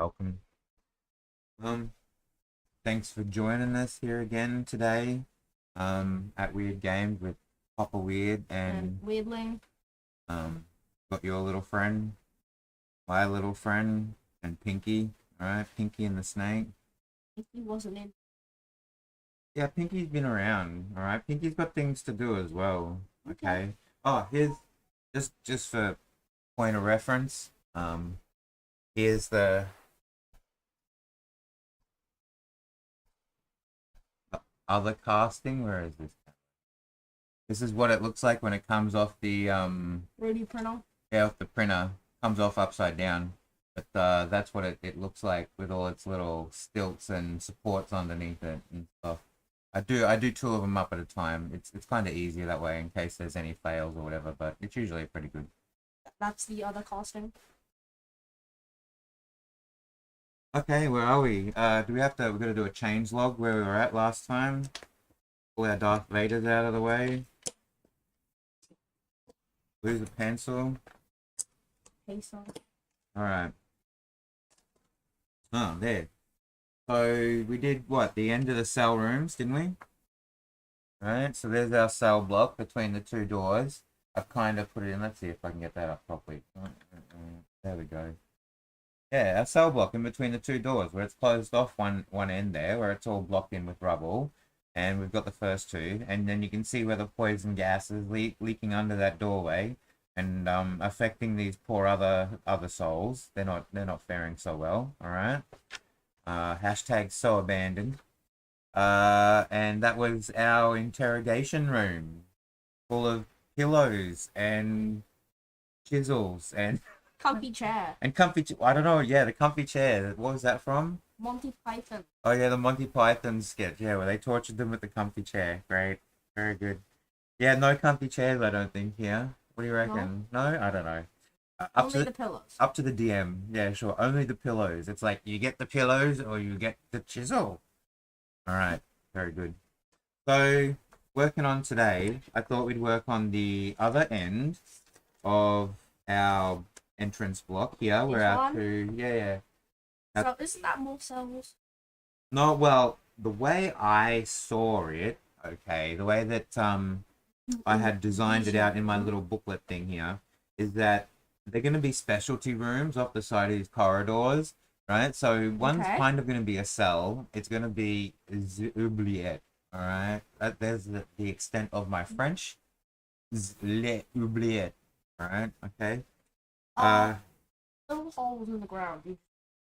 Welcome. Um, Thanks for joining us here again today. At Weird Games with Papa Weird And and Weirdling. um, got your little friend, my little friend, and Pinky. All right, Pinky and the Snake. He wasn't in. Yeah, Pinky's been around. All right, Pinky's got things to do as well. Okay. Oh, here's just for point of reference. Here's the other casting. Where is this? This is what it looks like when it comes off the Rudy printer. yeah, off the printer. Comes off upside down. But that's what it looks like with all its little stilts and supports underneath it and stuff. I do two of them up at a time. It's kind of easier that way in case there's any fails or whatever. But it's usually pretty good. That's the other casting. Okay, where are we? Do we have to? We're gonna do a change log where we were at last time. All our Darth Vaders out of the way. Lose a pencil. Peso. All right. Oh, there. So we did what? The end of the cell rooms, didn't we? Right. So there's our cell block between the two doors. I've kind of put it in. Let's see if I can get that up properly. There we go. Yeah, our cell block in between the two doors, where it's closed off one end there, where it's all blocked in with rubble, and we've got the first two, and then you can see where the poison gas is leaking under that doorway, and affecting these poor other souls. They're not faring so well. All right. Hashtag so abandoned. And that was our interrogation room, full of pillows and chisels and Comfy chair. and comfy. I don't know. Yeah, the comfy chair. What was that from? Monty Python. Oh yeah, the Monty Python sketch. Yeah, where they tortured them with the comfy chair. Great, very good. Yeah, no comfy chairs. I don't think here. What do you reckon? No, I don't know. Up Only to the pillows. up to the DM. Yeah, sure. Only the pillows. It's like you get the pillows or you get the chisel. All right, very good. So working on today, I thought we'd work on the other end of our entrance block here. We're This out one? to yeah. So isn't that more cells? No, well, the way I saw it, okay, the way that I had designed it out in my little booklet thing here, is that they're going to be specialty rooms off the side of these corridors, right? So one's Okay. kind of going to be a cell. It's going to be oubliette, all right? There's the extent of my French. Oubliette, all right? Okay. Little holes in the ground. You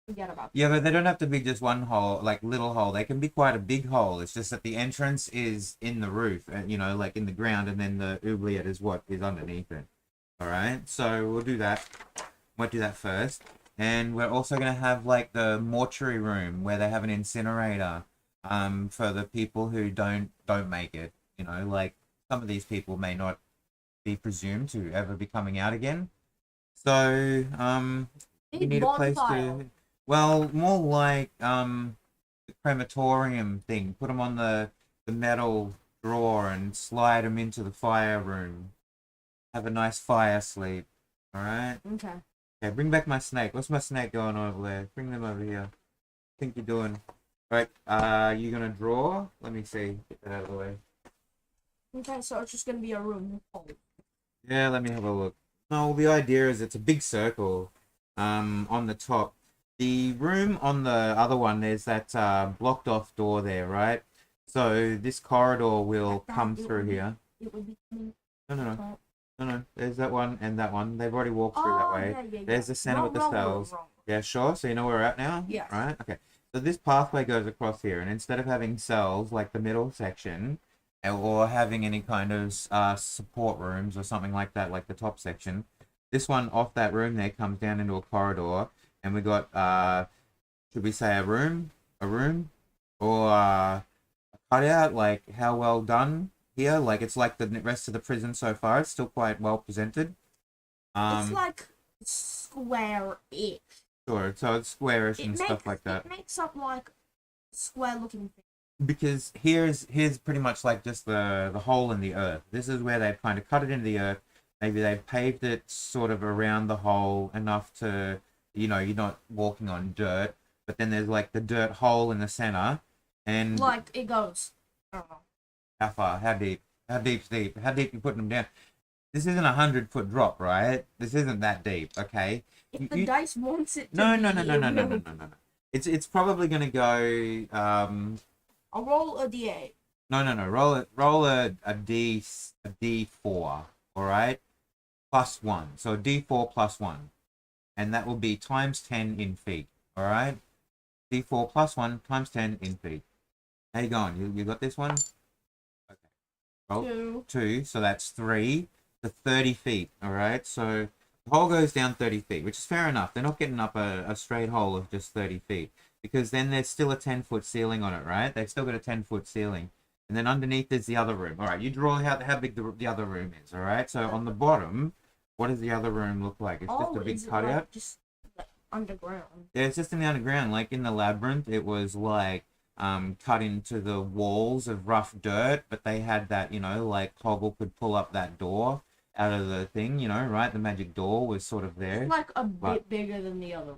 forget about. Yeah, but they don't have to be just one hole, like little hole. They can be quite a big hole. It's just that the entrance is in the roof, and like in the ground, and then the oubliette is what is underneath it. All right, so we'll do that. Might do that first, and we're also gonna have like the mortuary room where they have an incinerator, for the people who don't make it. Like some of these people may not be presumed to ever be coming out again. So, we Big need a place bonfire. to. Well, more like the crematorium thing. Put them on the metal drawer and slide them into the fire room. Have a nice fire sleep. All right. Okay. Okay, bring back my snake. What's my snake going on over there? Bring them over here. Think you're doing. All right. You gonna draw? Let me see. Get that out of the way. Okay, so it's just gonna be a room. Yeah, let me have a look. No, the idea is it's a big circle. On the top. The room on the other one, there's that blocked off door there, right? So this corridor will come through here. It would be. No, no, no. No, no. There's that one and that one. They've already walked through that way. Yeah. There's the center with the cells. Yeah, sure. So you know where we're at now? Yes. Right? Okay. So this pathway goes across here, and instead of having cells like the middle section, or having any kind of support rooms or something like that, like the top section, this one off that room there comes down into a corridor, and we got should we say a room, or a cutout, like how well done here, like it's like the rest of the prison so far. It's still quite well presented. It's like square-ish. Sure, so it's squarish It and makes stuff like that. it makes up like square-looking thing. Because here's pretty much like just the hole in the earth. This is where they've kind of cut it into the earth. Maybe they've paved it sort of around the hole enough to you know, you're not walking on dirt, but then there's like the dirt hole in the center, and Like it goes. I don't know. how far? How deep? How deep's deep? How deep you putting them down? This isn't 100-foot drop, right? This isn't that deep, okay? If the dice wants it to No, be, no, no, no, it no, no, no, will. no, no, no. It's probably gonna go I'll roll a d8. no. Roll a D4, all right? Plus 1. So a D4 plus 1. And that will be times 10 in feet, all right? D4 plus 1 times 10 in feet. How you going? You got this one? Okay. Roll 2, so that's 3 to 30 feet, all right? So the hole goes down 30 feet, which is fair enough. They're not getting up a straight hole of just 30 feet because then there's still a 10-foot ceiling on it, right? They've still got a 10-foot ceiling. And then underneath is the other room. All right, you draw how big the other room is, all right? So on the bottom, what does the other room look like? It's just a big cutout? Like just underground? Yeah, it's just in the underground. Like in the labyrinth, it was like cut into the walls of rough dirt, but they had that, you know, like Hoggle could pull up that door out of the thing, you know, right? The magic door was sort of there. It's like a bit bigger than the other.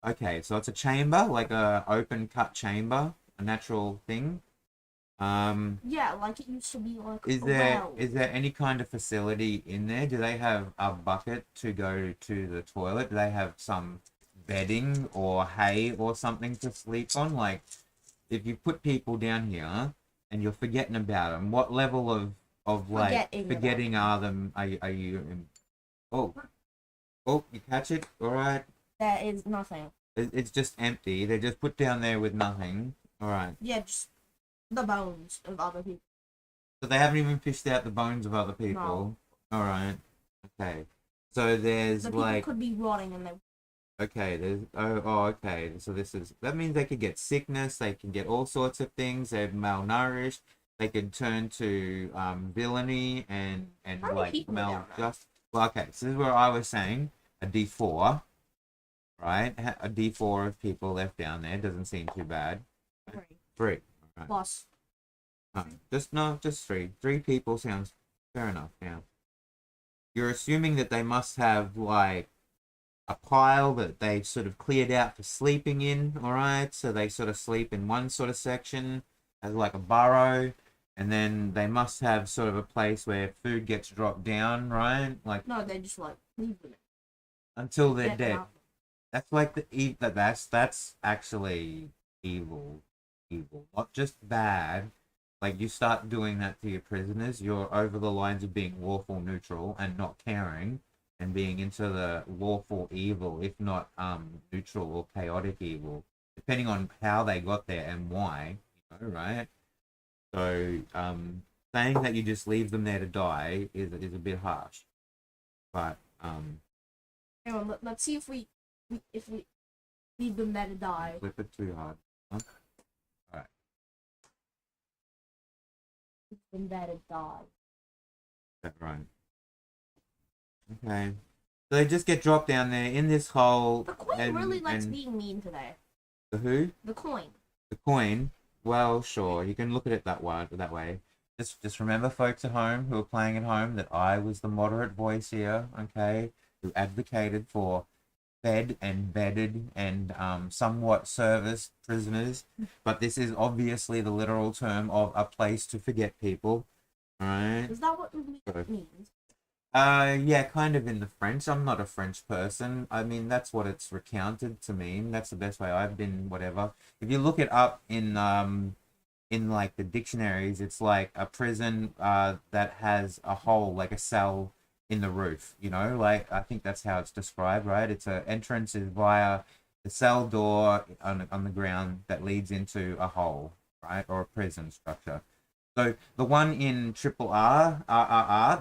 Okay, so it's a chamber, like a open cut chamber, a natural thing. Yeah, like it used to be like Is a there well. is there any kind of facility in there? Do they have a bucket to go to the toilet? Do they have some bedding or hay or something to sleep on? Like, if you put people down here and you're forgetting about them, what level of like forgetting are them? Are you in? Oh, you catch it? All right. There is nothing. It's just empty. They're just put down there with nothing. All right. Yeah, just the bones of other people. So they haven't even fished out the bones of other people. No. All right. Okay. So there's The people like could be rotting and they. okay. There's okay. So that means they could get sickness. They can get all sorts of things. They're malnourished. They could turn to villainy and How many like people are down there? just well. Okay. So this is where I was saying a D4. Right. A D4 of people left down there doesn't seem too bad. 3. Right. Plus. Just 3. 3 people sounds fair enough. Yeah. You're assuming that they must have like a pile that they sort of cleared out for sleeping in, all right? So they sort of sleep in one sort of section as like a burrow, and then they must have sort of a place where food gets dropped down, right? Like No, they just like leave them. until they're Get them dead. out. That's like that's actually evil, not just bad. Like you start doing that to your prisoners, you're over the lines of being lawful neutral and not caring, and being into the lawful evil, if not neutral or chaotic evil, depending on how they got there and why. You know, right? So saying that you just leave them there to die is a bit harsh, but Hang on, let's see if we leave them there to die. flip it too hard. Huh? All right. Leave them there to die. That right. Okay. So they just get dropped down there in this hole. The coin really likes being mean today. The who? The coin. The coin. Well, sure. You can look at it that way. Just remember, folks at home who are playing at home, that I was the moderate voice here. Okay, who advocated for fed and bedded and somewhat serviced prisoners, but this is obviously the literal term of a place to forget people. Right? Is that what it means? Yeah, kind of in the French. I'm not a French person. I mean, that's what it's recounted to mean. That's the best way I've been, whatever. If you look it up in like the dictionaries, it's like a prison that has a hole, like a cell in the roof, you know? Like, I think that's how it's described, right? It's a entrance is via the cell door on the ground that leads into a hole, right? Or a prison structure. So the one in triple R,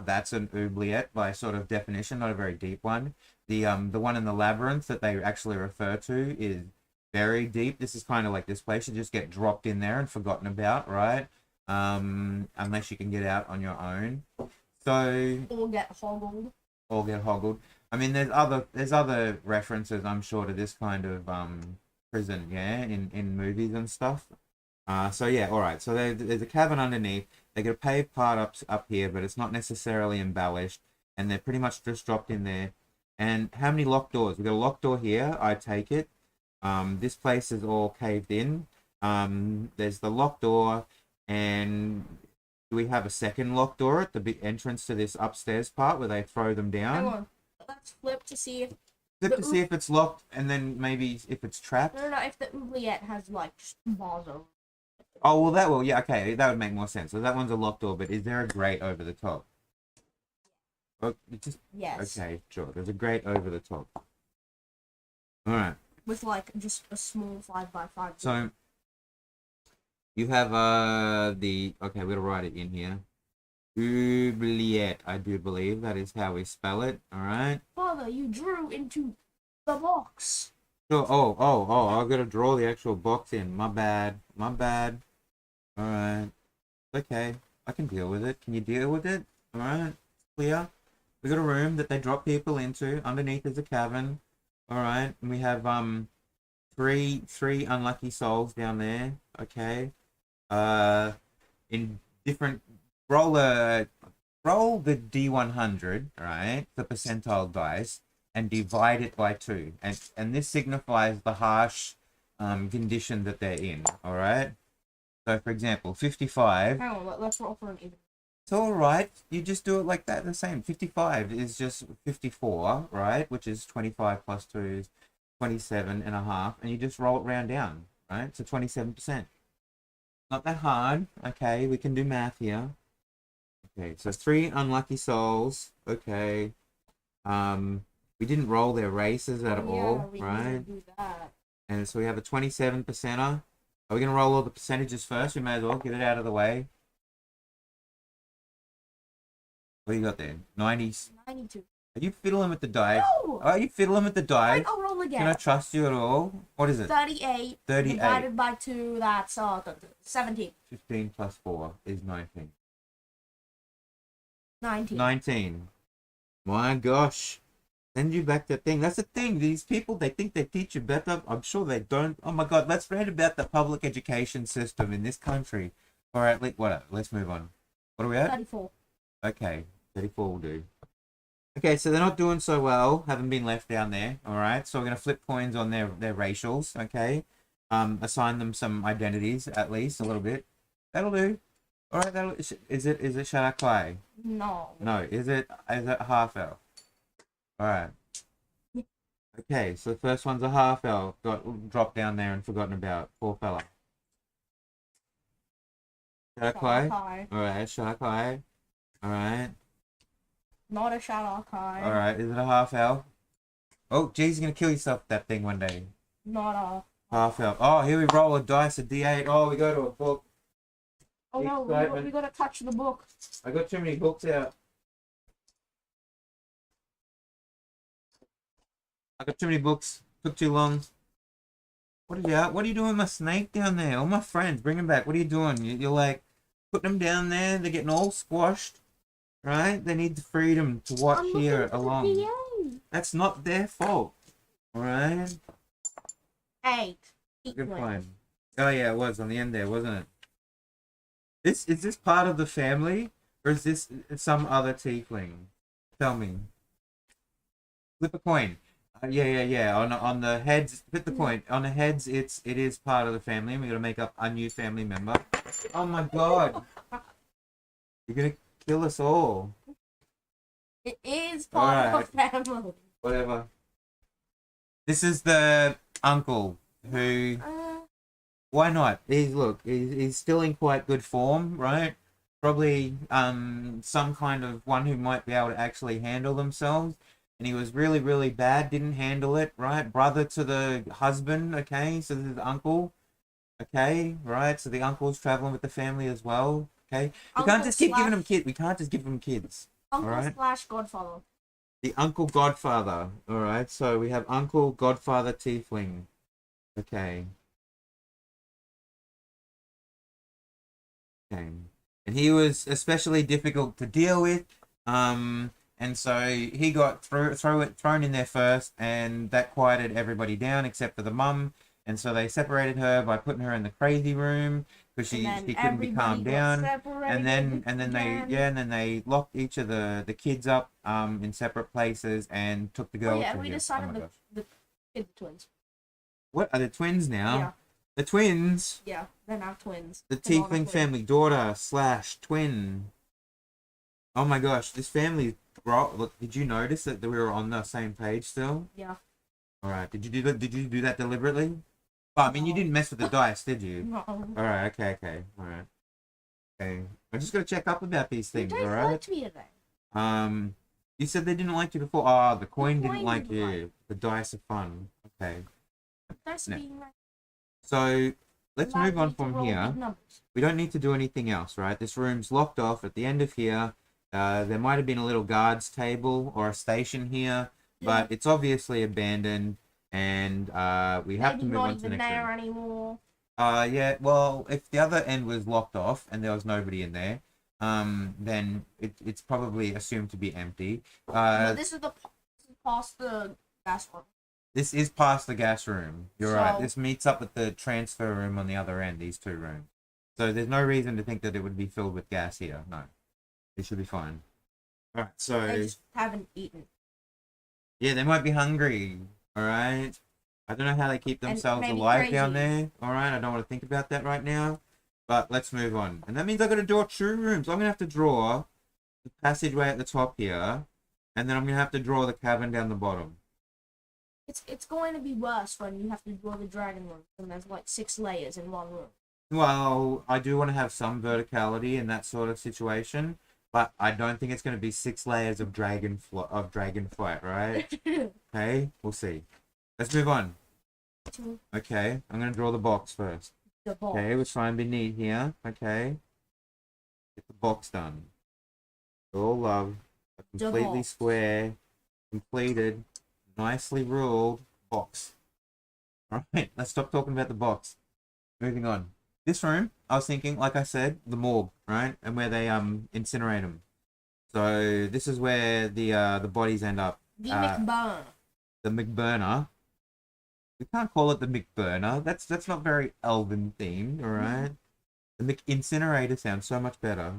that's an oubliette by sort of definition, not a very deep one. The one in the labyrinth that they actually refer to is very deep. This is kind of like this place. You just get dropped in there and forgotten about, right? Unless you can get out on your own. So Or get hoggled. I mean, there's other references, I'm sure, to this kind of prison, yeah, in movies and stuff. So yeah, all right. So there's a cabin underneath. They get a paved part up here, but it's not necessarily embellished, and they're pretty much just dropped in there. And how many locked doors? We got a locked door here. I take it. This place is all caved in. There's the locked door, and do we have a second locked door at the big entrance to this upstairs part where they throw them Hang down? on. Let's flip to see if Flip to see if it's locked, and then maybe if it's trapped. no, if the oubliette has like bars over. Oh, well, that will, yeah, okay, that would make more sense. So that one's a locked door, but is there a grate over the top? Oh, just, Yes. okay, sure. There's a grate over the top. Alright, With like just a small 5x5. so you have the, okay, we're gonna write it in here. Oubliette, I do believe that is how we spell it, alright? Father, you drew into the box. Sure, oh, I've got to draw the actual box in. My bad. Alright. Okay, I can deal with it. Can you deal with it? Alright, clear. We got a room that they drop people into. Underneath is a cabin. Alright, and we have three unlucky souls down there. Okay. In different roll the D100, right? The percentile dice, and divide it by 2. And this signifies the harsh condition that they're in. Alright? So for example, 55. Hang on, let's roll for an even. It's alright. You just do it like that, the same. 55 is just 54, right? Which is 25 plus 2 is 27.5. And you just roll it round down, right? So 27%. Not that hard. Okay, we can do math here. Okay, so 3 unlucky souls. Okay. We didn't roll their races at all, we right? Do that. And so we have a 27%er. Are we going to roll all the percentages first? We may as well get it out of the way. What do you got there? 90s. 92. Are you fiddling with the dice? No! Are you fiddling with the dice? I'll roll again. Can I trust you at all? What is it? 38. 38. Divided by 2, that's 17. 15 plus 4 is 19. 19. 19. My gosh. Send you back that thing. That's the thing. These people, they think they teach you better. I'm sure they don't. Oh my god, let's read about the public education system in this country. Alright, whatever. Let's move on. What are we at? 34. Okay, 34 will do. Okay, so they're not doing so well, haven't been left down there, alright? So we're going to flip coins on their racials, okay? Assign them some identities, at least, a little bit. That'll do. Alright, is it Sharakai? No. No, is it half elf? Alright. Okay, so the first one's a half elf, got dropped down there and forgotten about. Poor fella. Sharakai? Alright, Sharakai. Alright. Not a Sharakai. Alright, is it a half elf? Oh, geez, you're gonna kill yourself with that thing one day. Not a... Half elf. Oh, here we roll a dice, a D8. Oh, we go to a book. Oh no, we gotta touch the book. I got too many books out. I got too many books. Took too long. What are you doing with my snake down there? All my friends, bring them back. What are you doing? You're like, putting them down there. They're getting all squashed. Right? They need the freedom to watch here along. That's not their fault. Alright? 8. Good point. Oh yeah, it was on the end there, wasn't it? Is this part of the family? Or is this some other tiefling? Tell me. Flip a coin. Yeah. On the heads, flip the coin. On the heads, it is part of the family, and we gotta make up a new family member. Oh my god! You're gonna kill us all. It is part of the family. Whatever. This is the uncle who. Why not? He's still in quite good form, right? Probably some kind of one who might be able to actually handle themselves. And he was really, really bad, didn't handle it, right? Brother to the husband, okay? So this is the uncle, okay? Right? So the uncle's traveling with the family as well, okay? We can't just keep giving them kids. We can't just give them kids. Uncle slash godfather. The uncle godfather, alright? So we have uncle godfather tiefling, okay? Okay. And he was especially difficult to deal with, and so he got thrown in there first, and that quieted everybody down except for the mum And so they separated her by putting her in the crazy room because And she then couldn't be calmed everybody got down. separated And then they again. and then they locked each of the kids up in separate places and took the Oh girl yeah, to we here. Oh decided my gosh. the kid twins. What are the twins now? Yeah. The twins. Yeah, they're now twins. The Canonical. Tiefling family daughter / twin. Oh my gosh, this family. Look, did you notice that we were on the same page still? Yeah. All right. Did you do that deliberately? Well, I mean, you No. didn't mess with the dice, did you? No. All right. Okay. All right. Okay. I'm just gonna check up about these You things. guys All right. liked me today. You said they didn't like you before. Ah, the coin didn't coin like didn't you. The dice are fun. Okay. That's No. being like So let's allowed move on me to from roll here. big numbers. We don't need to do anything else, right? This room's locked off at the end of here. There might have been a little guard's table or a station here, but it's obviously abandoned, and we have Maybe to move not on to the even next there room. anymore. Yeah, well, if the other end was locked off and there was nobody in there, then it's probably assumed to be empty. No, this is past the gas one. This is past the gas room. You're right. So- This meets up with the transfer room on the other end, these two rooms. So there's no reason to think that it would be filled with gas here. No. It should be fine. Alright, so They just haven't eaten. yeah, they might be hungry. Alright. I don't know how they keep themselves maybe alive down crazy. there. Alright, I don't want to think about that right now. But let's move on. And that means I've got to draw two rooms. I'm gonna have to draw the passageway at the top here. And then I'm gonna have to draw the cabin down the bottom. It's going to be worse when you have to draw the dragon room and there's like 6 layers in one room. Well, I do want to have some verticality in that sort of situation, but I don't think it's going to be 6 layers of dragon flight, right? Okay, we'll see. Let's move on. Okay, I'm going to draw the box first. The ball. Okay, we're trying beneath here. Okay, get the box done. All love, a completely box. square, completed, nicely ruled box. All right, let's stop talking about the box. Moving on. This room, I was thinking, like I said, the morgue, right? And where they incinerate them. So this is where the bodies end up. The McBurn. The McBurner. We can't call it the McBurner. That's not very Elven themed, all right? The McIncinerator sounds so much better.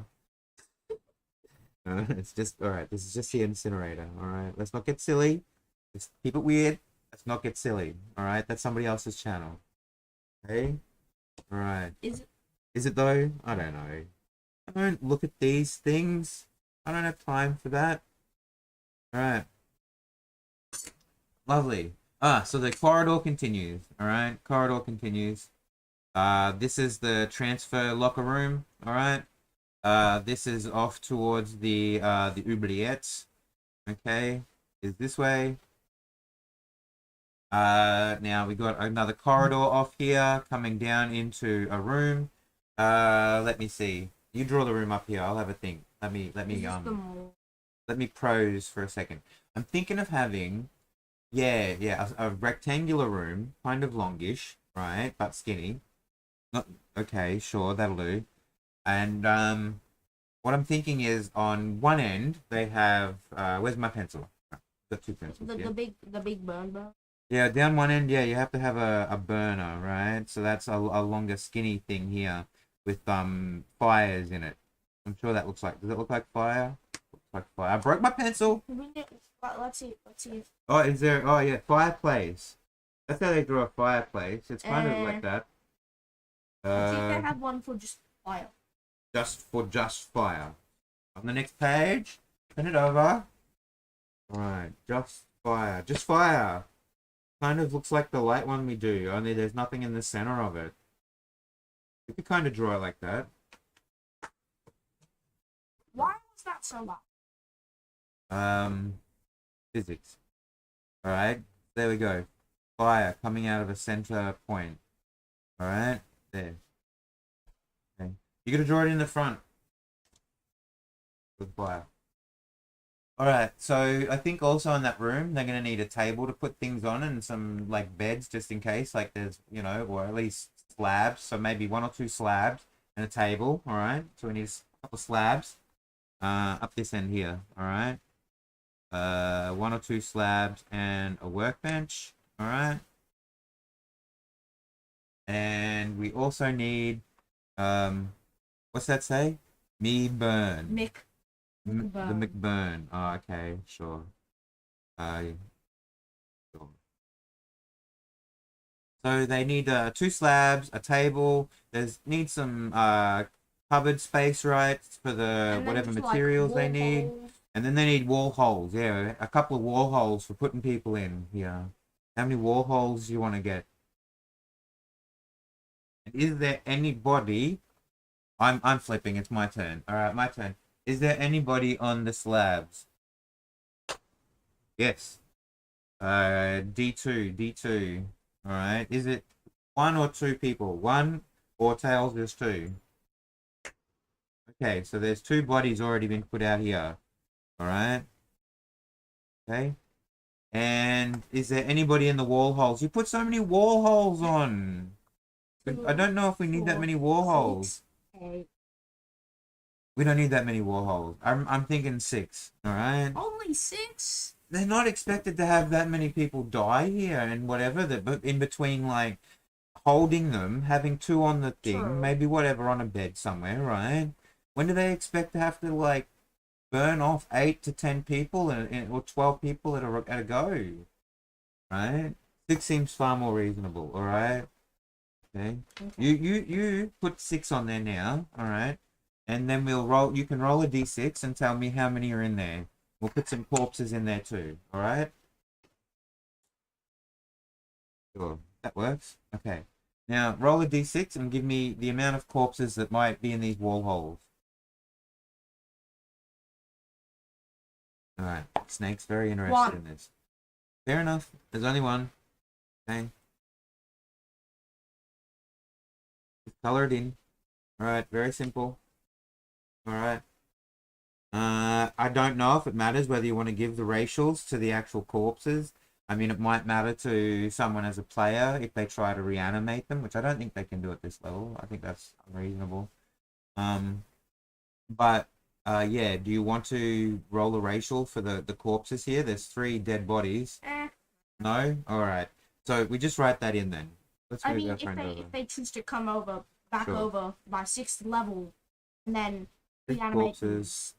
It's just all right. This is just the incinerator, all right? Let's not get silly. Let's keep it weird. Let's not get silly, all right? That's somebody else's channel. Okay. All right. Is it? Is it though? I don't know. I don't look at these things. I don't have time for that. Alright. Lovely. So the corridor continues. Alright, corridor continues. This is the transfer locker room. Alright. This is off towards the oubliette. Okay. Is this way. Now we got another corridor off here coming down into a room. Let me see. You draw the room up here. I'll have a think. Let me prose for a second. I'm thinking of having, a rectangular room, kind of longish, right, but skinny. Not okay, sure, that'll do. And what I'm thinking is on one end they have where's my pencil? Got 2 pencils. The big burn. Yeah, down one end, yeah, you have to have a burner, right? So that's a longer skinny thing here with fires in it. I'm sure that looks like. Does it look like fire? Looks like fire. I broke my pencil. Let's see. Oh, is there? Oh, yeah, fireplace. That's how they draw a fireplace. It's kind of like that. I think they have one for just fire. Just fire. On the next page, turn it over. All right, just fire. Just fire. Kind of looks like the light one we do, only there's nothing in the center of it. We could kind of draw it like that. Why was that so loud? Physics. Alright, there we go. Fire coming out of a center point. Alright, there. Okay. You gotta draw it in the front. With fire. Alright, so I think also in that room they're gonna need a table to put things on and some like beds just in case, like there's, or at least slabs. So maybe 1 or 2 slabs and a table, alright? So we need a couple slabs. Up this end here, alright? 1 or 2 slabs and a workbench, alright? And we also need, what's that say? Me burn. The McBurn. McBurn. Oh, okay, sure. Sure. So they need 2 slabs, a table. There's need some cupboard space, right, for the And then whatever just, like, materials they wall need. holes. And then they need wall holes. Yeah, a couple of wall holes for putting people in here. How many wall holes do you want to get? And is there anybody? I'm flipping. It's my turn. All right, my turn. Is there anybody on the slabs? Yes. D2, D2. All right. Is it 1 or 2 people? 1 or tails is 2. Okay, so there's 2 bodies already been put out here. All right. Okay. And is there anybody in the wall holes? You put so many wall holes on. I don't know if we need that many wall holes. 6, 8. We don't need that many wall holes. I'm thinking 6. All right. Only 6? They're not expected to have that many people die here and whatever. But in between, like holding them, having 2 on the thing, True. maybe whatever on a bed somewhere, right? When do they expect to have to like burn off 8 to 10 people or 12 people at a go? Right? 6 seems far more reasonable. All right. Okay. You put 6 on there now. All right. And then we'll roll. You can roll a d6 and tell me how many are in there. We'll put some corpses in there too. All right. Sure. That works. Okay. Now roll a d6 and give me the amount of corpses that might be in these wall holes. All right. Snake's very interested 1. in this. Fair enough. There's only 1. Okay. Just color it in. All right. Very simple. All right. I don't know if it matters whether you want to give the racials to the actual corpses. I mean, it might matter to someone as a player if they try to reanimate them, which I don't think they can do at this level. I think that's unreasonable. But yeah, do you want to roll a racial for the corpses here? There's 3 dead bodies. No? All right. So we just write that in then. Let's I move mean, our friend over. if they choose to come over, back Sure. over by 6th level, and then 3 reanimate them. corpses.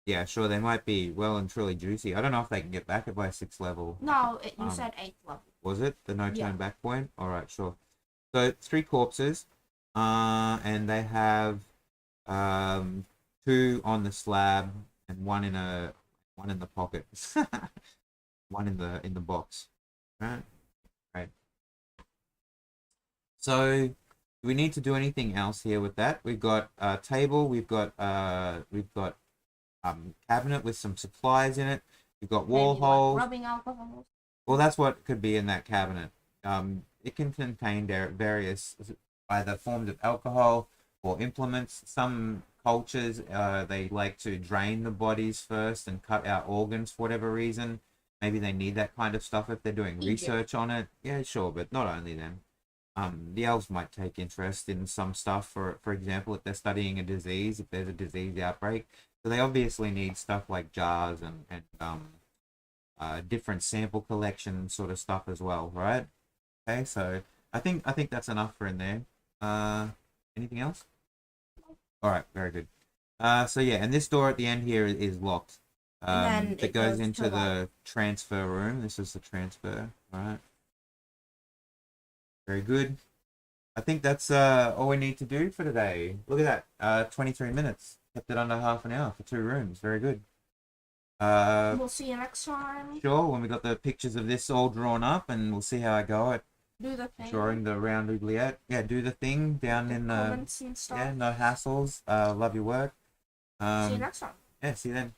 Yeah, sure, they might be well and truly juicy. I don't know if they can get back it by 6th level. No, you said 8th level. Was it the no turn Yeah. back point? All right, sure. So 3 corpses, and they have 2 on the slab and one in the pocket, one in the box. Right, right. So, do we need to do anything else here with that? We've got a table. We've got cabinet with some supplies in it. We've got wall Maybe, like, holes. rubbing alcohol. Well, that's what could be in that cabinet. It can contain various either forms of alcohol or implements. Some cultures, they like to drain the bodies first and cut out organs for whatever reason. Maybe they need that kind of stuff if they're doing Egypt. research on it. Yeah, sure, but not only them. The elves might take interest in some stuff. For example, if they're studying a disease, if there's a disease outbreak, so they obviously need stuff like jars and different sample collection sort of stuff as well, right? Okay, so I think that's enough for in there. Anything else? All right, very good. So yeah, and this door at the end here is locked. And then It it goes goes into to, the transfer room. This is the transfer, all right? Very good. I think that's all we need to do for today. Look at that, 23 minutes. Kept it under half an hour for 2 rooms. Very good. We'll see you next time. Sure, when we got the pictures of this all drawn up, and we'll see how I go at Do the thing. drawing the round oubliette. Yeah, do the thing down in the comments and stuff. yeah, no hassles. Love your work. See you next time. Yeah, see you then.